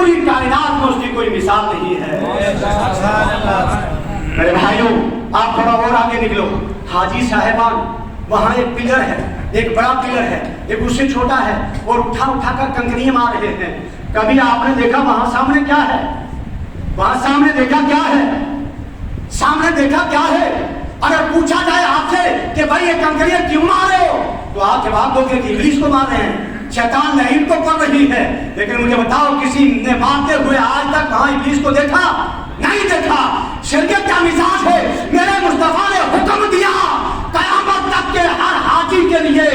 پوری کائنات میں اس کی کوئی مثال نہیں ہے۔ میرے بھائیوں آپ تھوڑا اور آگے نکلو، حاجی صاحبان وہاں ایک پلر ہے، ایک بڑا پلر ہے، ایک اس سے چھوٹا ہے، اور اٹھا اٹھا کر کنکریاں مار رہے ہیں۔ کبھی آپ نے دیکھا وہاں سامنے کیا ہے؟ وہاں سامنے دیکھا کیا ہے؟ سامنے دیکھا کیا ہے؟ اگر پوچھا جائے آپ سے کہ بھائی یہ کنکریاں کیوں مار رہے ہو، تو آپ جواب دو گے کہ ابلیس کو مار رہے ہیں، شیطان لعین کو کر رہی ہے۔ لیکن مجھے بتاؤ کسی نے مارتے ہوئے آج تک وہاں ابلیس کو دیکھا؟ نہیں دیکھا۔ شریعت کا مزاج ہے، میرے مصطفیٰ نے حکم دیا قیامت تک کے ہر حاجی کے لیے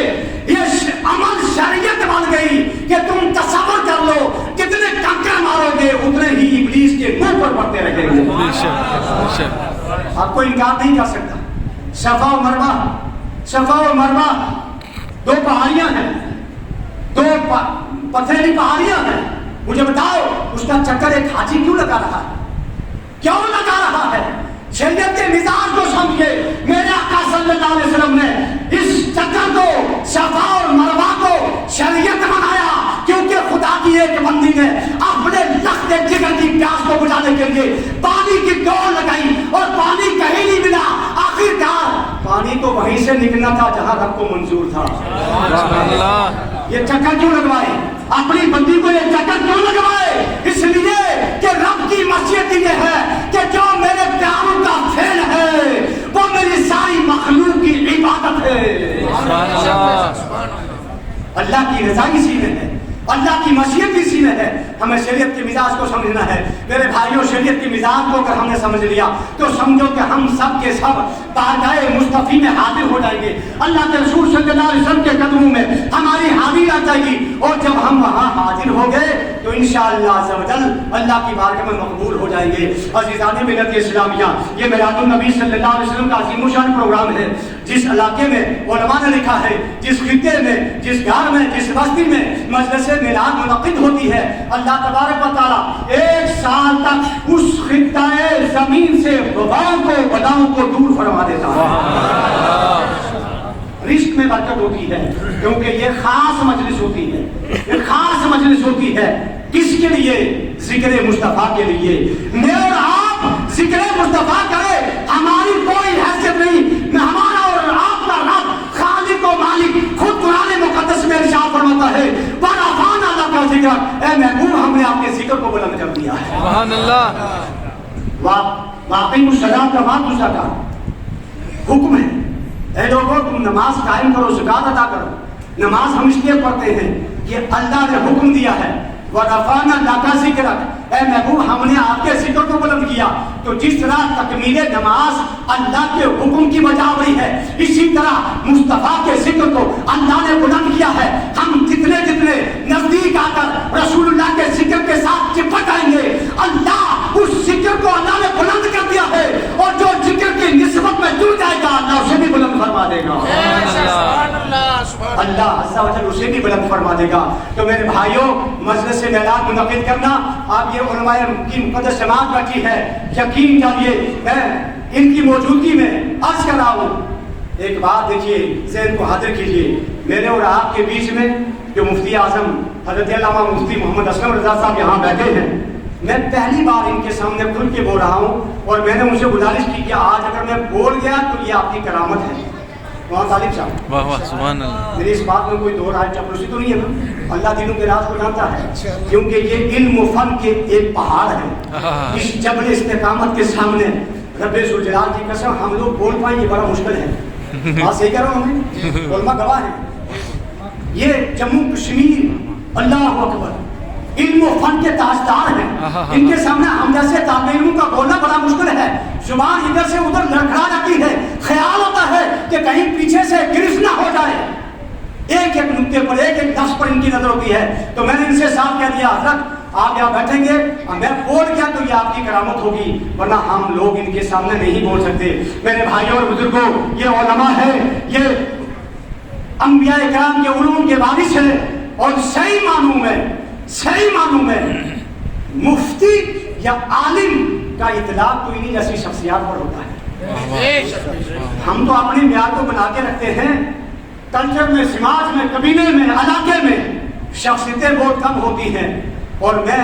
یہ عمل شریعت بن گئی کہ تم تصور کر لو کتنے کنکر مارو گے اتنے ہی ابلیس کے منہ پر پڑتے رہیں گے۔ آپ کو انکار نہیں کر سکتا۔ صفا و مروہ، صفا و مروہ دو پہاڑیاں ہیں، دو پتھریلی پہاڑیاں ہیں۔ مجھے بتاؤ اس کا چکر ایک حاجی کیوں لگا رہا ہے؟ کیوں لگا رہا ہے؟ شریعت کے مزاج کو سمجھے۔ میرے آقا صلی اللہ علیہ وسلم نے اس چکر کو، صفا اور مروہ کو شریعت بنایا کیونکہ خدا کی ایک بندی نے اپنے لخت جگر کی پیاس کو بجھانے کے لیے پانی کی دوڑ لگائی اور پانی کہیں نہیں ملا۔ آخرکار پانی تو وہیں سے نکلنا تھا جہاں رب کو منظور تھا۔ یہ چکر کیوں لگوائے؟ اپنی بندی کو یہ چکر کیوں لگوائے؟ اس لیے کہ رب کی مشیت یہ ہے کہ جو میرے پیاروں کا فعل ہے وہ میری ساری مخلوق کی عبادت ہے۔ اللہ کی رضا اسی میں ہے، اللہ کی مشیت اسی میں ہے۔ ہمیں شریعت کے مزاج کو سمجھنا ہے۔ میرے بھائیوں شریعت کے مزاج کو اگر ہم نے سمجھ لیا تو سمجھو کہ ہم سب کے سب بارگاہ مصطفی میں حاضر ہو جائیں گے۔ اللہ کے رسول صلی اللہ علیہ وسلم کے قدموں میں ہماری حاضری آ جائے گی، اور جب ہم وہاں حاضر ہو گئے تو انشاءاللہ عز و جل اللہ کی بارگاہ میں مقبول ہو جائیں گے۔ عزیزان ملت اسلامیہ، یہ میلاد النبی صلی اللہ علیہ وسلم کا عظیم الشان پروگرام ہے۔ جس علاقے میں علماء نے لکھا ہے، جس خطے میں، جس گھر میں، جس بستی میں مجلس میلاد منعقد ہوتی ہے، اللہ تبارک و تعالیٰ ایک سال تک اس خطہ زمین سے وباؤں کو، بلاؤں کو دور فرما دیتا ہے۔ رزق میں برکت ہوتی ہے کیونکہ یہ خاص مجلس ہوتی ہے، یہ خاص مجلس ہوتی ہے۔ کس کے لیے؟ ذکر مصطفیٰ کے لیے۔ میں اور آپ ذکر مصطفیٰ کرے، ہماری کوئی حیثیت نہیں۔ ہمارا اور آپ کا رب خالق و مالک خود قرآن مقدس میں ارشاد فرماتا ہے وَرَفَعْنَا لَكَ ذِكْرَكَ، اے محبوب ہم نے آپ کے ذکر کو بلند کر دیا ہے۔ سبحان اللہ۔ وَأَقِیمُوا الصَّلَاةَ وَآتُوا الزَّکَاةَ، حکم ہے اے لوگوں تم نماز قائم کرو، زکات ادا کرو۔ نماز ہم اس لیے پڑھتے ہیں کہ اللہ نے حکم دیا ہے وَرَفَعْنَا لَكَ ذِكْرَكَ، اے محبوب ہم نے آپ کے ذکر کو بلند کیا۔ تو جس طرح تکمیل نماز اللہ کے حکم کی وجہ ہوئی ہے، اسی طرح مصطفیٰ کے ذکر کو اللہ نے بلند کیا ہے۔ ہم جتنے جتنے نزدیک آ کر رسول اللہ کے ذکر کے ساتھ چپک آئیں گے، اللہ اس ذکر کو اللہ نے بلند کر دیا ہے، اور جو ذکر کی نسبت میں جڑ جائے گا اللہ اسے بھی بلند فرما دے گا۔ اللہ عز و جل اسے بھی بلند فرما دے گا۔ تو میرے بھائیوں مجلس میلاد منعقد کرنا، آپ یہ علماء کی مقدس جماعت بیٹھی ہے، یقین جانیے میں ان کی موجودگی میں عرض کر رہا ہوں۔ ایک بات دیکھیے، ذہن کو حاضر کیجیے، میرے اور آپ کے بیچ میں جو مفتی اعظم حضرت علامہ مفتی محمد اسلم رضا صاحب یہاں بیٹھے ہیں، میں پہلی بار ان کے سامنے کھل کے بول رہا ہوں، اور میں نے ان سے گزارش کی کہ آج اگر میں بول گیا تو یہ آپ کی کرامت ہے۔ وہاں طالب صاحب، واہ واہ سبحان اللہ، میری اس بات میں کوئی دو رائے چپلوسی تو نہیں ہے نا؟ اللہ دینوں کے راز کو جانتا ہے، کیونکہ یہ علم و فن کے ایک پہاڑ ہے۔ اس جبل استقامت کے سامنے رب ذوالجلال کی قسم ہم لوگ بول پائیں یہ بڑا مشکل ہے۔ بات صحیح کہہ رہا ہوں، ہمیں علماء گواہ ہیں۔ یہ جموں کشمیر اللہ اکبر علم و فن کے تاجدار ہیں، ان کے سامنے ہم جیسے طالب علموں کا بولنا بڑا مشکل ہے۔ زبان ادھر سے ادھر لڑکھڑا جاتی ہے، خیال ہوتا ہے کہ کہیں پیچھے سے گرفت نہ ہو جائے، ایک ایک نقطے پر، ایک ایک لفظ پر ان کی نظر ہوتی ہے۔ تو میں نے ان سے صاف کہہ دیا حضرت آپ یہاں بیٹھیں گے، میں بول گیا تو یہ آپ کی کرامت ہوگی، ورنہ ہم لوگ ان کے سامنے نہیں بول سکتے۔ میرے بھائیوں اور بزرگوں، یہ علماء ہے، یہ انبیاء کرام کے علوم کے وارث ہیں، اور صحیح معنوں میں مفتی یا عالم کا اطلاق تو انہی جیسی شخصیات پر ہوتا ہے۔ ہم تو اپنے معیار کو بنا کے رکھتے ہیں، کلچر میں، سماج میں، قبیلے میں، علاقے میں شخصیتیں بہت کم ہوتی ہیں، اور میں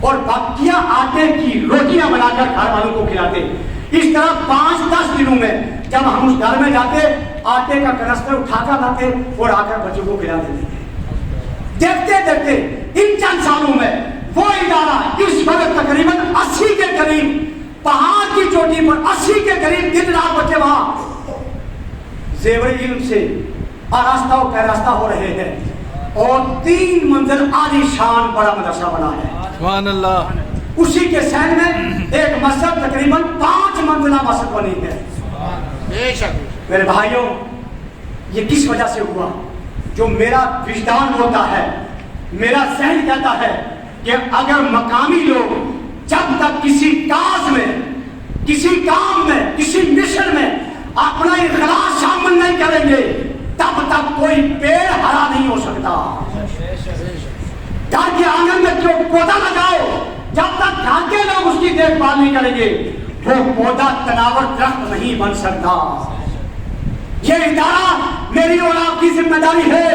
اور بقیہ آٹے کی روٹیاں بنا کر گھر والوں کو کھلاتے. اس طرح 5-10 دنوں میں جب ہم اس گھر میں جاتے آٹے کا کنستر اٹھا کر لاتے اور آ کر بچوں کو کھلا دیتے تھے. دیکھتے دیکھتے ان چند سالوں میں وہ ادارہ اس وقت تقریباً 80 کے قریب پہاڑ کی چوٹی پر 80 کے قریب دن رات بچے وہاں زیور علم سے آراستہ و پیراستہ ہو رہے ہیں اور 3 منزل عالی شان بڑا مدرسہ بنا ہے. سبحان اللہ. اسی کے سین میں ایک مسجد تقریباً 5 منزلہ مسجد بنی ہے. میرے بھائیوں یہ کس وجہ سے ہوا؟ جو میرا وجدان ہوتا ہے میرا ذہن کہتا ہے کہ اگر مقامی لوگ جب تک کسی کاز میں کسی کام میں کسی مشن میں اپنا اخلاص شامل نہیں کریں گے تب تک کوئی پیڑ ہرا نہیں ہو سکتا. گھر کے آنگن میں جو پودا لگاؤ جب تک گھر کے لوگ اس کی دیکھ بھال نہیں کریں گے وہ پودا تناور درخت نہیں بن سکتا. یہ ادارہ میری اور آپ کی ذمہ داری ہے,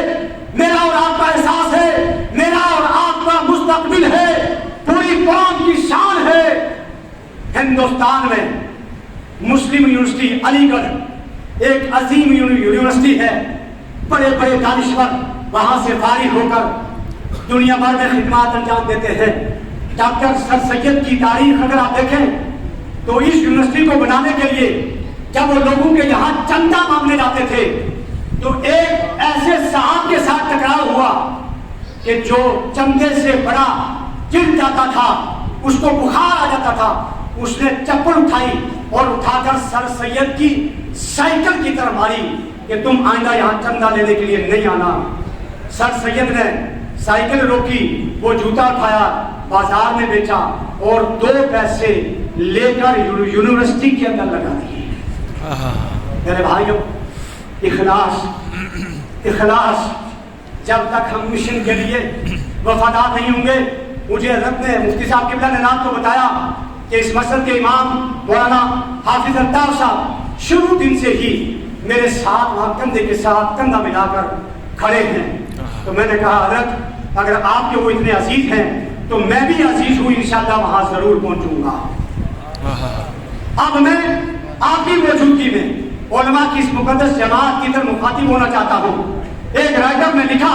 میرا اور آپ کا احساس ہے, میرا اور آپ کا مستقبل ہے, پوری قوم کی شان ہے. ہندوستان میں مسلم یونیورسٹی علی گڑھ ایک عظیم یونیورسٹی ہے. بڑے بڑے دانشور وہاں سے فارغ ہو کر دنیا بھر میں خدمات انجام دیتے ہیں. ڈاکٹر سر سید کی تاریخ اگر آپ دیکھیں تو اس یونیورسٹی کو بنانے کے لیے جب وہ لوگوں کے یہاں چندہ مانگنے جاتے تھے تو ایک ایسے صاحب کے ساتھ ٹکراؤ ہوا کہ جو چندے سے بڑا گر جاتا تھا, اس کو بخار آ جاتا تھا. اس نے چپل اٹھائی اور اٹھا کر سر سید کی سائیکل کی طرف ماری کہ تم آئندہ یہاں چندہ لینے کے لیے نہیں آنا. سر سید نے سائیکل روکی, وہ جوتا اٹھایا, بازار میں بیچا اور 2 پیسے لے کر یونیورسٹی کے اندر لگا دیے. میرے بھائیوں اخلاص جب تک ہم مشن کے لیے وفادار نہیں ہوں گے. مجھے حضرت نے مفتی صاحب قبلہ نے نام تو بتایا کہ اس مسجد کے امام مولانا حافظ الطاف صاحب شروع دن سے ہی میرے ساتھ وہاں کندھے کے ساتھ کندھا ملا کر کھڑے ہیں. تو میں نے کہا حضرت اگر آپ کے وہ اتنے عزیز ہیں تو میں بھی عزیز ہوں, انشاءاللہ وہاں ضرور پہنچوں گا. اب میں آپ کی موجودگی میں علماء کی اس مقدس جماعت کی طرف مخاطب ہونا چاہتا ہوں. ایک رائٹر نے لکھا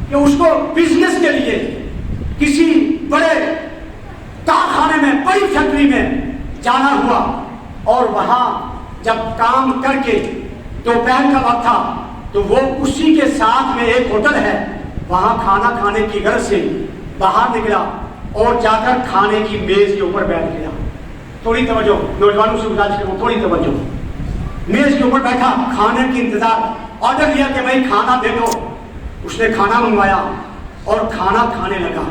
کہ اس کو بزنس کے لیے کسی بڑے کارخانے میں بڑی فیکٹری میں جانا ہوا اور وہاں جب کام کر کے دوپہر کا وقت تھا تو وہ اسی کے ساتھ میں ایک ہوٹل ہے وہاں کھانا کھانے کی غرض سے باہر نکلا اور جا کر کھانے کی میز کے اوپر بیٹھ گیا. تھوڑی توجہ نوجوانوں سے گزارش کروں, تھوڑی توجہ. میز کے اوپر بیٹھا, کھانے کی انتظار, آرڈر دیا کہ بھائی کھانا دے دو. اس نے کھانا منگوایا اور کھانا کھانے لگا.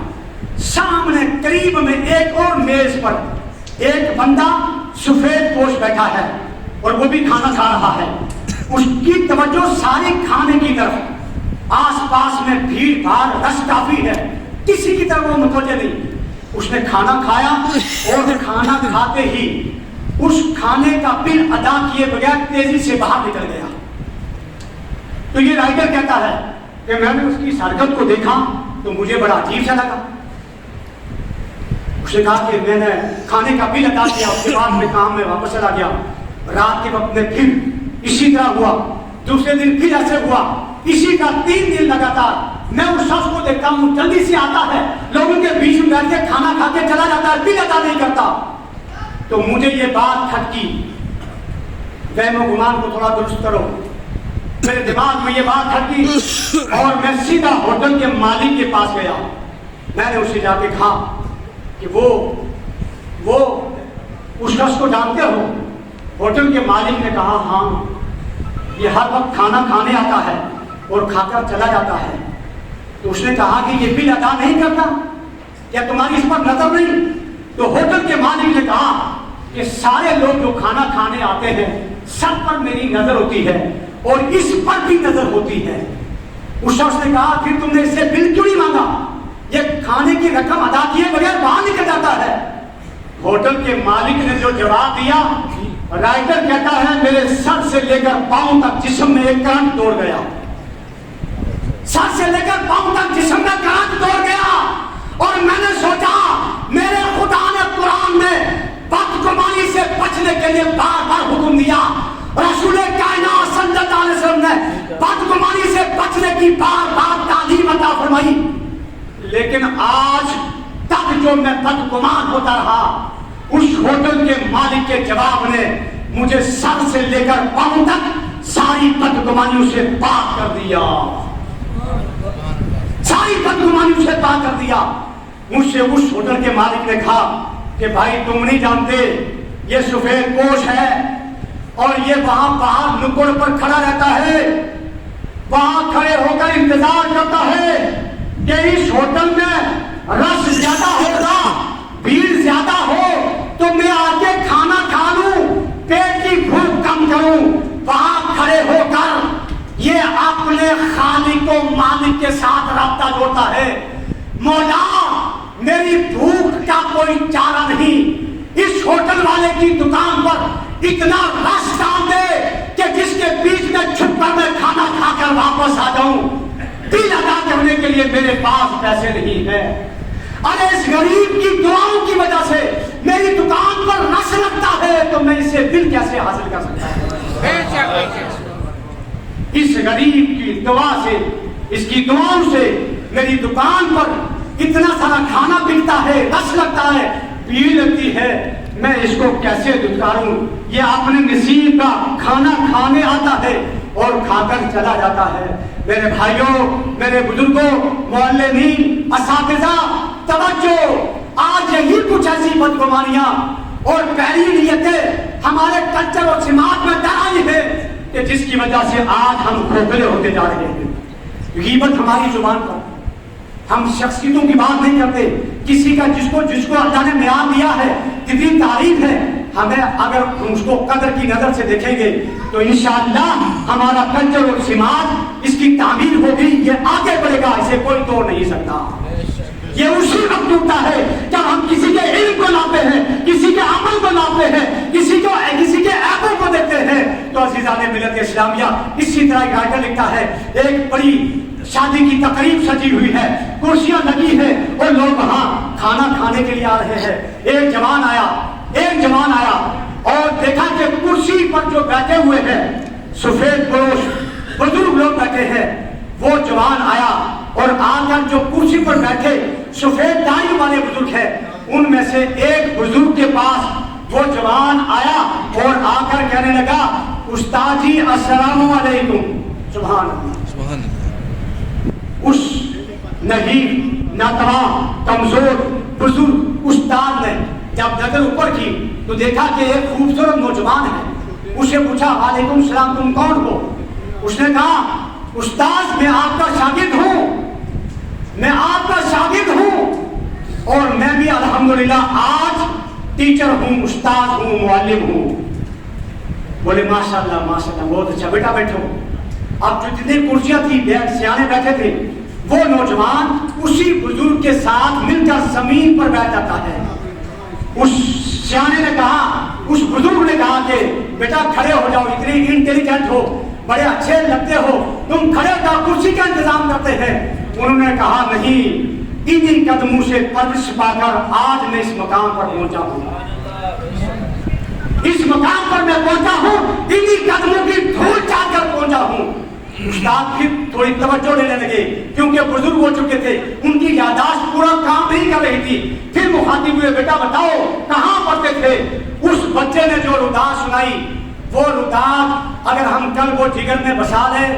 سامنے قریب میں ایک اور میز پر ایک بندہ سفید پوش بیٹھا ہے اور وہ بھی کھانا کھا رہا ہے. اس کی توجہ ساری کھانے کی طرف, آس پاس میں بھیڑ بھاڑ رش کافی ہے, کسی کی طرف وہ متوجہ نہیں. اس نے کھانا کھایا اور کھانا کھاتے ہی اس کھانے کا بل ادا کیے بغیر تیزی سے باہر نکل گیا. تو یہ رائٹر کہتا ہے کہ میں نے اس کی اس حرکت کو دیکھا تو مجھے بڑا عجیب سا لگا. اس نے کہا کہ میں نے کھانے کا بل ادا کیا, اس کے بعد میں کام میں واپس چلا گیا. رات کے وقت میں پھر اسی طرح ہوا, دوسرے دن پھر ایسے ہوا, اسی کا 3 دن لگاتار. میں اس شخص کو دیکھتا ہوں جلدی سے آتا ہے, لوگوں کے بیچ میں بیٹھ کے کھانا کھا کے چلا جاتا ہے, بل ادا نہیں کرتا. تو مجھے یہ بات کھٹکی, وہم و گمان کو تھوڑا درست کرو. میرے دماغ میں یہ بات کھٹکی اور میں سیدھا ہوٹل کے مالک کے پاس گیا. میں نے اسے جا کے کہا کہ وہ اس شخص کو جانتے ہو؟ ہوٹل کے مالک نے کہا ہاں, یہ ہر وقت کھانا کھانے آتا ہے اور کھا کر چلا جاتا ہے. تو اس نے کہا کہ یہ بل ادا نہیں کرتا, کیا تمہاری اس پر نظر نہیں؟ تو ہوٹل کے مالک نے کہا کہ سارے لوگ جو کھانا کھانے آتے ہیں سب پر میری نظر ہوتی ہے اور اس پر بھی نظر ہوتی ہے. اس شخص نے کہا پھر تم نے اس سے بل کیوں نہیں مانگا, یہ کھانے کی رقم ادا کیے بغیر باہر نکل جاتا ہے. ہوٹل کے مالک نے جو جواب دیا, رائٹر کہتا ہے میرے سر سے لے کر پاؤں تک جسم میں ایک کرنٹ دوڑ گیا. سر سے لے کر پاؤں تک جسم کا گانٹ توڑ گیا، اور میں نے سوچا میرے خدا نے قرآن میں بدگمانی سے بچنے کے لیے بار بار حکم دیا، رسول کائنات صلی اللہ علیہ وسلم نے بدگمانی سے بچنے کی بار بار تعلیم عطا فرمائی، لیکن آج تک جو میں بدگمان ہوتا رہا، اس ہوٹل کے مالک کے جواب نے مجھے سر سے لے کر پاؤں تک ساری بدگمانیوں سے پاک کر دیا، ساری بدگمانیوں سے پاک کر دیا۔ مجھ سے اس ہوٹل کے مالک نے کہا کہ بھائی تم نہیں جانتے یہ سفید پوش ہے اور یہ وہاں باہر نکڑ پر کھڑا رہتا ہے، وہاں کھڑے ہو کر انتظار کرتا ہے کہ اس ہوٹل میں رش زیادہ ہوگا، بھیڑ زیادہ ہو تو میں آ کے کھانا کھا لوں، پیٹ کی بھوک کم کروں۔ وہاں کھڑے ہو کر یہ اپنے خالق و مالک کے ساتھ رابطہ جوڑتا ہے، مولا میری بھوک کا کوئی چارہ نہیں، اس ہوٹل والے کی دکان پر اتنا رش ڈال دے کہ جس کے بیچ میں چھپ کر میں کھانا کھا کر واپس آ جاؤں، بل ادا کرنے کے لیے میرے پاس پیسے نہیں ہے۔ ارے اس غریب کی دعاؤں کی وجہ سے میری دکان پر رش لگتا ہے تو میں اسے بل کیسے حاصل کر سکتا ہوں؟ اس غریب کی دعا سے، اس کی دعاؤں سے میری دکان پر اتنا سارا کھانا بکتا ہے، رش لگتا ہے، بھیڑ لگتی ہے، میں اس کو کیسے دھتکاروں؟ یہ اپنے نصیب کا کھانا کھانے آتا ہے اور کھا کر چلا جاتا ہے۔ میرے بھائیوں، میرے بزرگوں، معلمین، اساتذہ، توجہ، آج یہی کچھ ایسی بدگمانیاں اور پہلی نیتیں ہمارے کلچر اور سماج میں ڈرائی ہے کہ جس کی وجہ سے آج ہم کھوکھلے ہوتے جا رہے ہیں۔ غیبت ہماری زبان پر، ہم شخصیتوں کی بات نہیں کرتے، کسی کا جس کو اللہ نے معیار دیا ہے، کتنی تعریف ہے، ہمیں اگر اس کو قدر کی نظر سے دیکھیں گے تو انشاءاللہ ہمارا کلچر اور سماج اس کی تعمیر ہوگی، یہ آگے بڑھے گا، اسے کوئی توڑ نہیں سکتا۔ یہ اسی وقت ٹوٹتا ہے جب ہم کسی کے علم کو ناپتے ہیں، کسی کے عمل کو ناپتے ہیں، کسی کے عیبوں کو دیکھتے ہیں۔ تو عزیزان ملت اسلامیہ، اسی طرح ایک رائٹر لکھتا ہے، ایک بڑی شادی کی تقریب سجی ہوئی ہے، کرسیاں لگی ہیں اور لوگ وہاں کھانا کھانے کے لیے آ رہے ہیں۔ ایک جوان آیا اور دیکھا کہ کرسی پر جو بیٹھے ہوئے ہیں سفید پوش بزرگ لوگ بیٹھے ہیں، وہ جوان آیا اور آ کر جو کرسی پر بیٹھے سفید داڑھی والے بزرگ ہیں، ان میں سے ایک بزرگ کے پاس وہ جوان آیا اور آ کر کہنے لگا، استاد جی السلام علیکم۔ سبحان اللہ۔ اس نہیں ناتواں کمزور بزرگ استاد نے جب نظر اوپر کی تو دیکھا کہ ایک خوبصورت نوجوان ہے، اسے پوچھا وعلیکم السلام تم کون ہو؟ اس نے کہا استاد میں آپ کا شاگرد ہوں، میں آپ کا شاگرد ہوں اور میں بھی الحمدللہ آج ٹیچر ہوں، استاد ہوں، معلم ہوں۔ بولے ماشاءاللہ ماشاءاللہ، بہت اچھا، بیٹا بیٹھو۔ اب جو جتنی کرسیاں تھی سیانے بیٹھے تھے، وہ نوجوان اسی بزرگ کے ساتھ مل کر زمین پر بیٹھ جاتا ہے۔ اس سیانے نے کہا، اس بزرگ نے کہا کہ بیٹا کھڑے ہو جاؤ، اتنی انٹیلیجنٹ ہو، بڑے اچھے لگتے ہو، تم کھڑے ہو جاؤ، کرسی کا انتظام کرتے ہیں۔ انہوں نے کہا نہیں، انہی قدموں سے پرورش پا کر آج میں اس مقام پر پہنچا ہوں، اس مقام پر میں پہنچا ہوں، انہی قدموں کی دھول چاٹ کر پہنچا ہوں۔ استاد پھر تھوڑی توجہ لینے لگے کیونکہ بزرگ ہو چکے تھے، ان کی یادداشت پورا کام نہیں کر رہی تھی۔ پھر مخاطب ہوئے، بیٹا بتاؤ کہاں پڑھتے تھے؟ اس بچے نے جو روداد سنائی، وہ روداد اگر ہم کل وہ جگر میں بسا لیں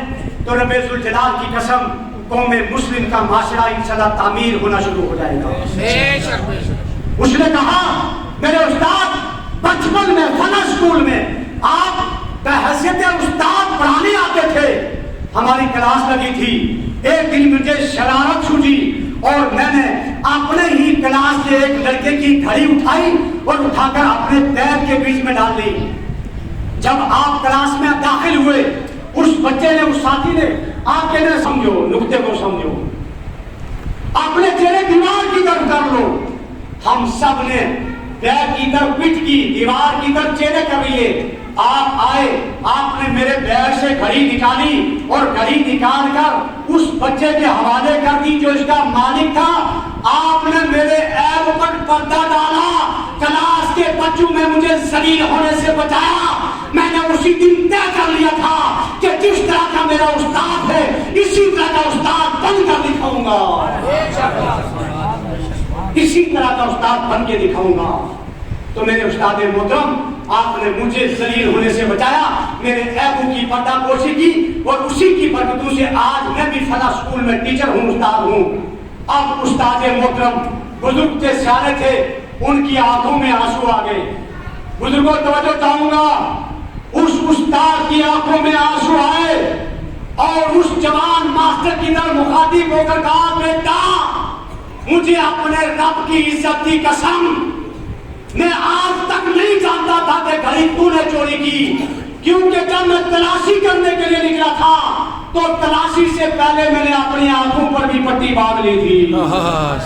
تو رب ذوالجلال کی قسم قوم مسلم کا معاشرہ انشاءاللہ تعمیر ہونا شروع ہو جائے گا۔ اس نے کہا میرے استاد بچپن میں فن اسکول میں آپ بحیثیت استاد پڑھانے آتے تھے، ہماری کلاس لگی تھی، ایک دن مجھے شرارت سوچی اور میں نے اپنے ہی کلاس کے ایک لڑکے کی گھڑی اٹھائی اور اٹھا کر اپنے پیر کے بیچ میں ڈال دی۔ جب آپ کلاس میں داخل ہوئے، اس بچے نے، اس ساتھی نے آپ کہنے سمجھو، نقطے کو سمجھو، اپنے چہرے دیوار کی طرف کر لو۔ ہم سب نے پیر کی طرف، پٹھ کی دیوار کی طرف چہرے کر لیے، آپ آئے, آپ نے میرے بیگ سے گھڑی نکالی اور گھڑی نکال کر اس بچے کے حوالے کر دی جو اس کا مالک تھا. آپ نے میرے عیب پر پردہ ڈالا, کلاس کے بچوں میں مجھے ذلیل ہونے سے بچایا. میں نے اسی دن طے کر لیا تھا کہ جس طرح کا میرا استاد ہے اسی طرح کا استاد بن کر دکھاؤں گا, اسی طرح کا استاد بن کے دکھاؤں گا. تو میرے استاد محترم, آپ نے مجھے ذلیل ہونے سے بچایا, میرے عیبوں کی پردہ پوشی کی, اور اسی کی برکتوں سے آج میں بھی فلاں اسکول میں ٹیچر ہوں, استاد ہوں. اب استاد محترم بزرگ تھے, سیانے تھے, ان کی آنکھوں میں آنسو آ گئے. بزرگوں توجہ چاہوں گا, اس استاد کی آنکھوں میں آنسو آئے اور اس جوان ماسٹر کی طرف مخاطب ہو کر کہا, بیٹا مجھے اپنے رب کی عزت کی قسم, میں آج تک نہیں جانتا تھا کہ گھڑی تو نے چوری کی, کیونکہ جب میں تلاشی کرنے کے لیے نکلا تھا تو تلاشی سے پہلے میں نے اپنی آنکھوں پر بھی پٹی باندھ لی تھی.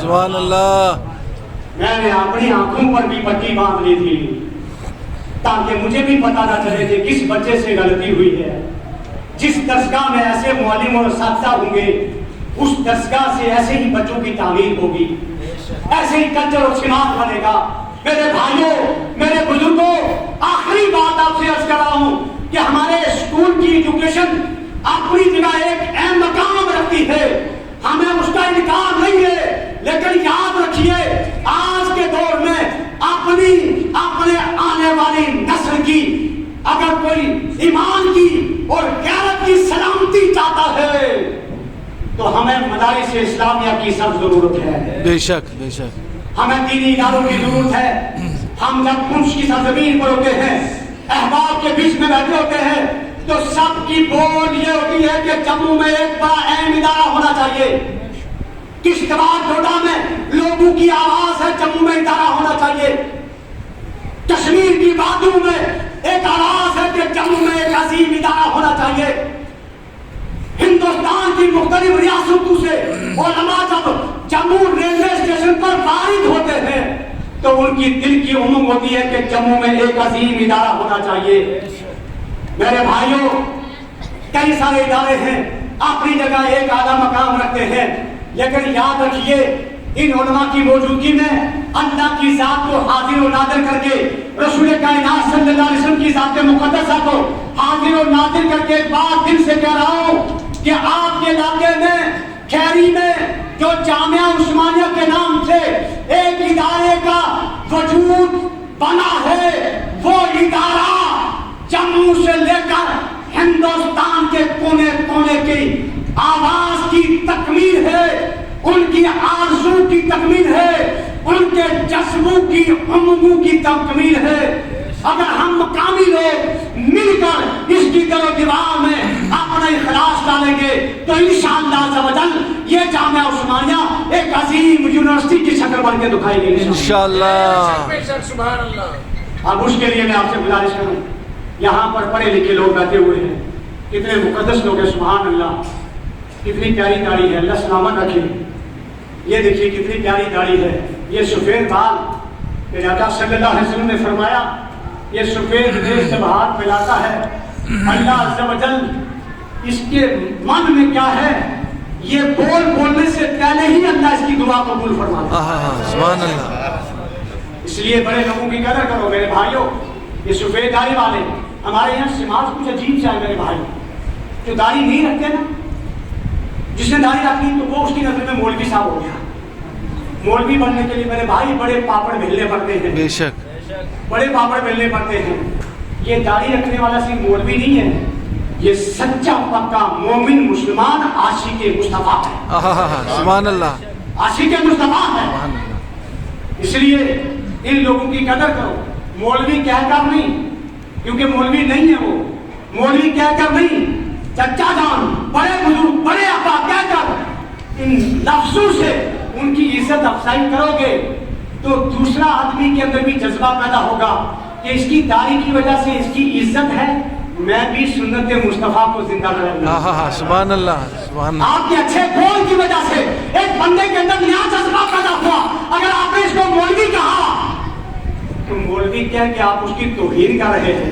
سبحان اللہ. میں نے اپنی آنکھوں پر بھی پٹی باندھ لی تھی تاکہ مجھے بھی پتا نہ چلے کہ کس بچے سے غلطی ہوئی ہے. جس درسگاہ میں ایسے معلم اور اساتذہ ہوں گے اس درسگاہ سے ایسے ہی بچوں کی تعمیر ہوگی, ایسے ہی کلچر اور سماج بنے گا. میرے بھائیوں, میرے بزرگوں, آخری بات آپ سے عرض کر رہا ہوں کہ ہمارے اسکول کی ایجوکیشن اپنی جگہ ایک اہم مقام رکھتی ہے, ہمیں اس کا انکار نہیں ہے, لیکن یاد رکھیے آج کے دور میں اپنے آنے والی نسل کی اگر کوئی ایمان کی اور غیرت کی سلامتی چاہتا ہے تو ہمیں مدارس اسلامیہ کی سخت ضرورت ہے. بے شک, بے شک. ہمیں دینی اداروں کی ضرورت ہے. ہم جب پنچ کی سرزمین پر ہوتے ہیں, احباب کے بیچ میں بیٹھے ہوتے ہیں, تو سب کی بول یہ ہوتی ہے کہ جموں میں ایک بڑا اہم ادارہ ہونا چاہیے, کشتواڑ ڈوڈا میں لوگوں کی آواز ہے, جموں میں ادارہ ہونا چاہیے. کشمیر کی وادیوں میں ایک آواز ہے کہ جموں میں ایک عظیم ادارہ ہونا چاہیے. ہندوستان کی مختلف ریاستوں سے علماء جب جموں ریلوے اسٹیشن پر وارد ہوتے ہیں تو ان کی دل کی امنگ ہوتی ہے کہ جموں میں ایک عظیم ادارہ ہونا چاہیے. میرے بھائیوں, کئی سارے ادارے ہیں اپنی جگہ ایک اعلیٰ مقام رکھتے ہیں, لیکن یاد رکھیے ان علماء کی موجودگی میں اللہ کی ذات کو حاضر و ناظر کر کے, رسول کائنات صلی اللہ علیہ وسلم کی ذات مقدسہ کو حاضر و ناظر کر کے ایک بات دل سے کہہ رہا ہوں کہ آپ کے علاقے میں کھیری میں جو جامعہ عثمانیہ کے نام سے ایک ادارے کا وجود بنا ہے, وہ ادارہ جموں سے لے کر ہندوستان کے کونے کونے کی آواز کی تکمیل ہے, ان کی آرزو کی تکمیل ہے, ان کے جذبوں کی امنگوں کی تکمیل ہے. اگر ہم مقامی لوگ مل کر اس کی دل و دیوار میں اپنا اخلاص ڈالیں گے تو انشاءاللہ عز و جل یہ جامعہ عثمانیہ ایک عظیم یونیورسٹی کی شکل بن کے دکھائے گی انشاءاللہ. سبحان اللہ. اب اس کے لیے میں آپ سے گزارش کروں, یہاں پر پڑھے لکھے لوگ بیٹھے ہوئے ہیں, کتنے مقدس لوگ ہیں, سبحان اللہ, کتنی پیاری داڑھی ہے, اللہ سلامت رکھے. یہ دیکھیے کتنی پیاری داڑھی ہے, یہ سفید بال, میرے آقا صلی اللہ علیہ وسلم نے فرمایا یہ سفید ریش جب ہاتھ پھیلاتا ہے اللہ عز و جل اس کے من میں کیا ہے یہ بولنے سے پہلے ہی اللہ اس کی دعا قبول فرماتا ہے. سبحان اللہ. اس لیے بڑے لوگوں کی قدر کرو میرے بھائیوں. یہ سفید داڑھی والے ہمارے یہاں سماج کچھ عجیب سا ہے میرے بھائی, جو داڑھی نہیں رکھتے نا, جس نے داڑھی رکھی تو وہ اس کی نظر میں مولوی صاحب ہو گیا. مولوی بننے کے لیے میرے بھائی بڑے پاپڑ بیلنے پڑتے ہیں, بے شک, بڑے پاپڑ بیلنے پڑتے ہیں. یہ داڑھی رکھنے والا صرف مولوی نہیں ہے, یہ سچا پکا مومن مسلمان عاشق مصطفیٰ ہے. سبحان اللہ, عاشق مصطفیٰ ہے. اس لیے ان لوگوں کی قدر کرو. مولوی کہہ کر نہیں, کیونکہ مولوی نہیں ہے وہ, مولوی کہہ کر نہیں, چچا جان, بڑے بزرگ, بڑے آقا کہہ کر ان لفظوں سے ان کی عزت افزائی کرو گے تو دوسرا آدمی کے اندر بھی جذبہ پیدا ہوگا کہ اس کی داڑھی کی وجہ سے اس کی عزت ہے, میں بھی سنت مصطفیٰ کو زندہ کروں گا. سبحان اللہ, سبحان اللہ. آپ کے اچھے بول کی وجہ سے ایک بندے کے اندر نیا جذبہ پیدا ہوا. اگر آپ نے اس کو مولوی کہا تو مولوی کہہ کہ آپ اس کی توہین کر رہے ہیں.